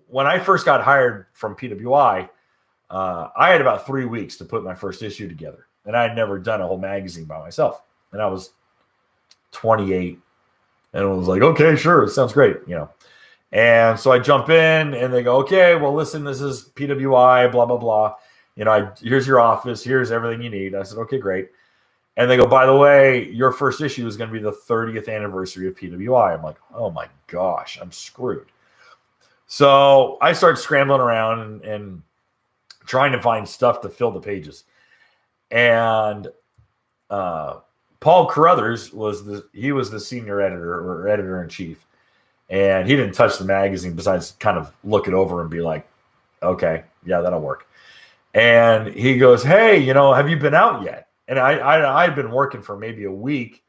when I first got hired from PWI, I had about 3 weeks to put my first issue together, and I had never done a whole magazine by myself. And I was 28, and it was like, okay, sure, it sounds great, And so I jump in, and they go, okay, well, listen, this is PWI, blah blah blah. Here's your office, here's everything you need. I said, okay, great. And they go, by the way, your first issue is going to be the 30th anniversary of PWI. I'm like, oh my gosh, I'm screwed. So I start scrambling around and trying to find stuff to fill the pages. And Paul Carruthers was the senior editor or editor-in-chief. And he didn't touch the magazine besides kind of look it over and be like, okay, yeah, that'll work. And he goes, hey, have you been out yet? And I'd been working for maybe a week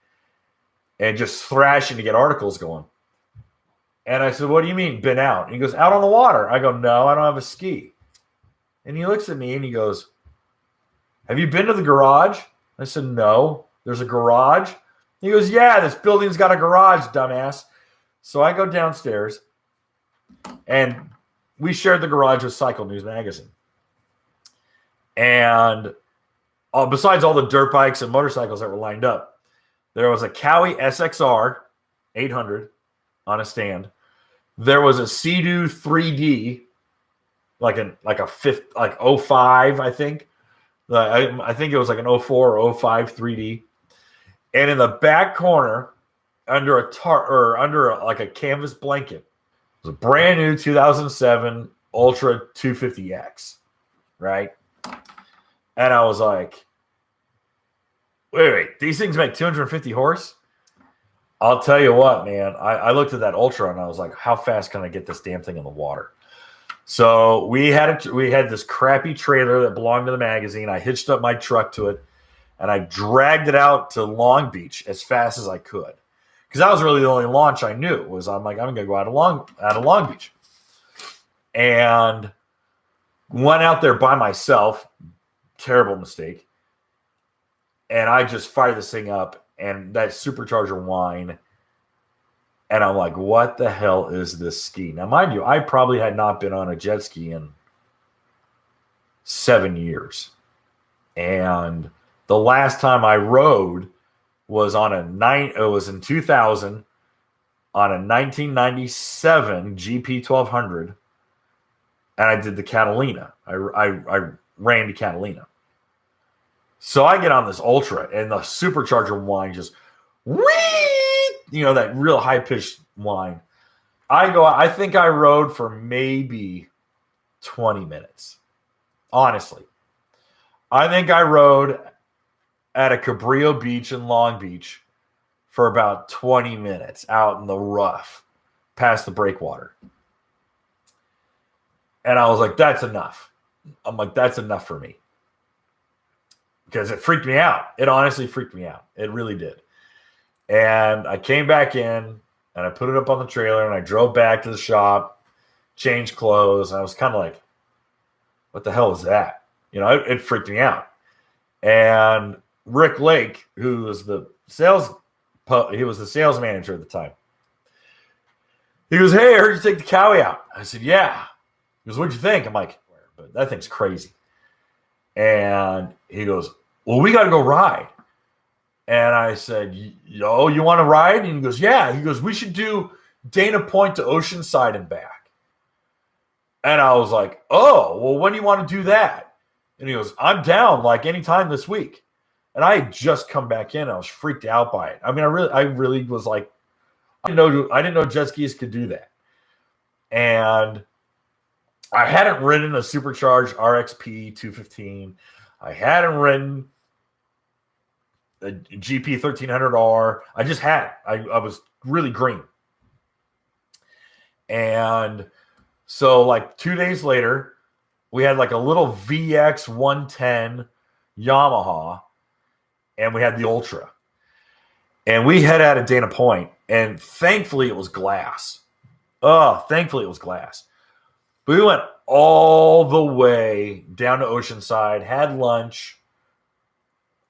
and just thrashing to get articles going. And I said, what do you mean, been out? And he goes, out on the water. I go, no, I don't have a ski. And he looks at me and he goes, have you been to the garage? I said, no, there's a garage. He goes, yeah, this building's got a garage, dumbass. So I go downstairs, and we shared the garage with Cycle News Magazine. And besides all the dirt bikes and motorcycles that were lined up, there was a Cowie SXR 800 on a stand. There was a Sea-Doo 3D, like a fifth, like 05, I think. I think it was like an 04 or 05 3D. And in the back corner, under a canvas blanket, was a brand new 2007 Ultra 250X, right? And I was like, wait, these things make 250 horse? I'll tell you what, man. I looked at that Ultra and I was like, how fast can I get this damn thing in the water? So we had this crappy trailer that belonged to the magazine. I hitched up my truck to it, and I dragged it out to Long Beach as fast as I could, because that was really the only launch I knew. I'm going to go out of Long Beach, and went out there by myself. Terrible mistake. And I just fired this thing up, and that supercharger whine. And I'm like, what the hell is this ski? Now, mind you, I probably had not been on a jet ski in 7 years. And the last time I rode was in 2000 on a 1997 GP 1200. And I did the Catalina. I ran to Catalina. So I get on this Ultra, and the supercharger whine just, whee! That real high-pitched whine. I think I rode for maybe 20 minutes. Honestly. I think I rode at a Cabrillo Beach in Long Beach for about 20 minutes out in the rough, past the breakwater. And I was like, that's enough. I'm like, that's enough for me. Because it freaked me out. It honestly freaked me out. It really did. And I came back in, and I put it up on the trailer, and I drove back to the shop, changed clothes, and I was kind of like, what the hell is that? It freaked me out. And Rick Lake, who was the sales manager at the time, he goes, hey, I heard you take the Cowie out. I said, yeah. He goes, what'd you think? I'm like, but that thing's crazy. And he goes, well, we got to go ride. And I said, yo, you want to ride? And he goes, yeah. He goes, we should do Dana Point to Oceanside and back. And I was like, oh, well, when do you want to do that? And he goes, I'm down like anytime this week. And I had just come back in. I was freaked out by it. I mean, I really was like, I didn't know jet skis could do that. And I hadn't ridden a Supercharged RXP 215. I hadn't ridden a GP 1300R. I just had. I was really green. And so like 2 days later, we had like a little VX 110 Yamaha, and we had the Ultra. And we head out of Dana Point, and thankfully it was glass. Oh, thankfully it was glass. But we went all the way down to Oceanside, had lunch.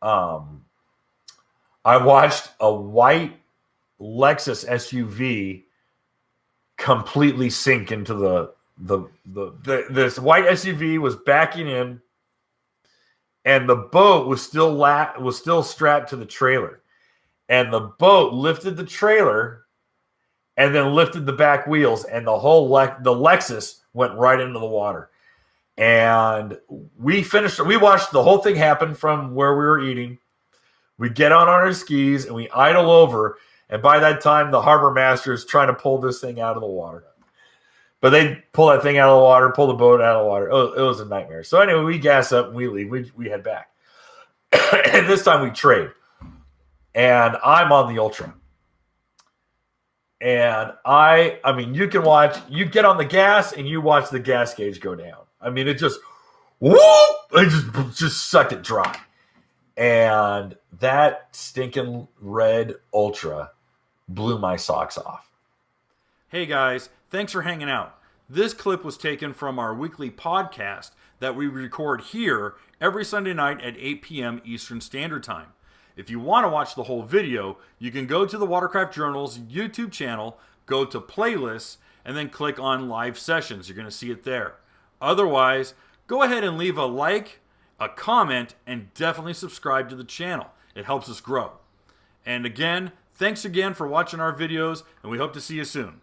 I watched a white Lexus SUV completely sink into this white SUV was backing in, and the boat was still strapped to the trailer, and the boat lifted the trailer, and then lifted the back wheels, and the Lexus went right into the water. And we watched the whole thing happen from where we were eating. We get on our skis and we idle over. And by that time, the harbor master is trying to pull this thing out of the water. But they pull that thing out of the water, pull the boat out of the water. It was a nightmare. So anyway, we gas up and we leave. We head back. And this time we trade. And I'm on the Ultra. And I mean, you get on the gas and you watch the gas gauge go down. I mean, it just, whoop, it just sucked it dry. And that stinking red Ultra blew my socks off. Hey guys, thanks for hanging out. This clip was taken from our weekly podcast that we record here every Sunday night at 8 p.m. Eastern Standard Time. If you want to watch the whole video, you can go to the Watercraft Journal's YouTube channel, go to playlists, and then click on live sessions. You're going to see it there. Otherwise, go ahead and leave a like, a comment, and definitely subscribe to the channel. It helps us grow. And again, thanks again for watching our videos, and we hope to see you soon.